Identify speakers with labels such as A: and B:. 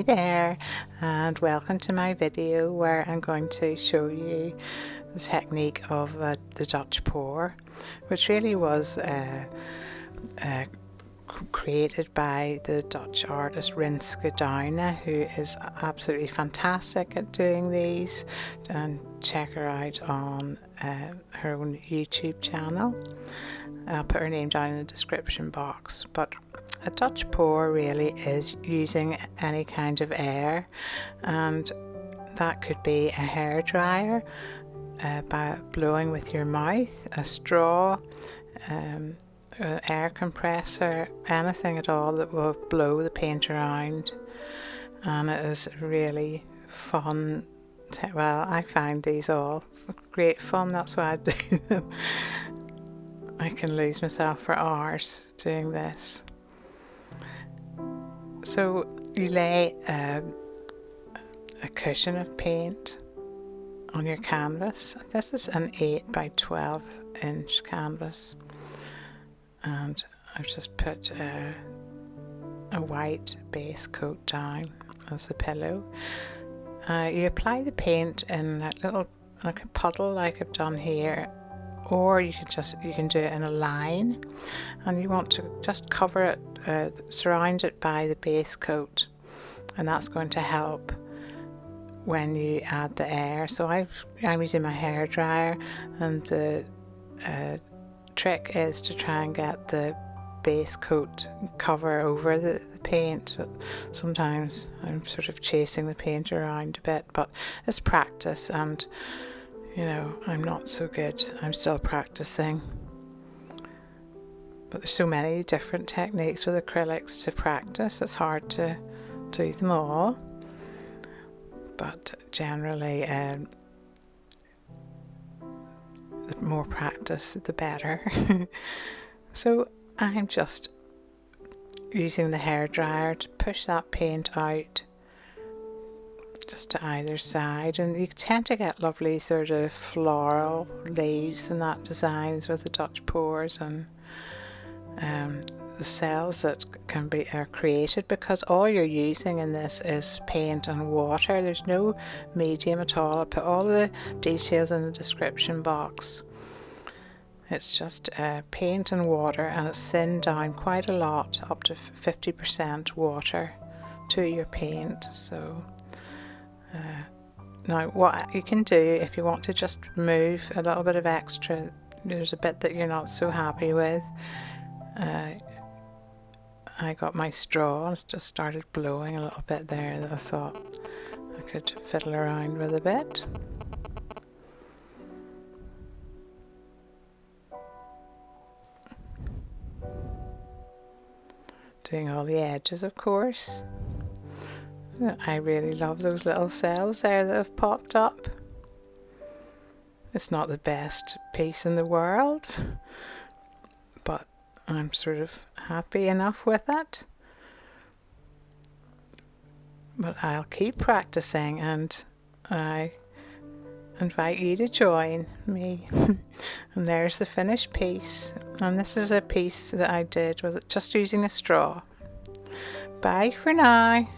A: there, and welcome to my video where I'm going to show you the technique of the Dutch pour, which really was created by the Dutch artist Rinske Douna, who is absolutely fantastic at doing these, and check her out on her own YouTube channel. I'll put her name down in the description box. But a Dutch pour really is using any kind of air, and that could be a hairdryer by blowing with your mouth, a straw, an air compressor, anything at all that will blow the paint around. And it is really fun. Well, I find these all great fun, that's why I do them. I can lose myself for hours doing this. So you lay a cushion of paint on your canvas. This is an 8 by 12 inch canvas, and I've just put a white base coat down as the pillow. You apply the paint in a little, like a puddle like I've done here, or you can do it in a line, and you want to just cover it, surround it by the base coat, and that's going to help when you add the air. So I'm using my hairdryer, and the trick is to try and get the base coat cover over the paint. Sometimes I'm sort of chasing the paint around a bit, but it's practice, and you know, I'm not so good. I'm still practicing. But there's so many different techniques with acrylics to practice. It's hard to do them all. But generally, the more practice, the better. So I'm just using the hairdryer to push that paint out just to either side, and you tend to get lovely sort of floral leaves and that designs with the Dutch pours, and the cells that are created, because all you're using in this is paint and water. There's no medium at all. I'll put all the details in the description box. It's just paint and water, and it's thinned down quite a lot, up to 50% water to your paint. So now what you can do, if you want to just move a little bit of extra, there's a bit that you're not so happy with, I got my straw and just started blowing a little bit there that I thought I could fiddle around with a bit. Doing all the edges, of course. I really love those little cells there that have popped up. It's not the best piece in the world, but I'm sort of happy enough with it. But I'll keep practicing, and I invite you to join me. And there's the finished piece, and this is a piece that I did with just using a straw. Bye for now.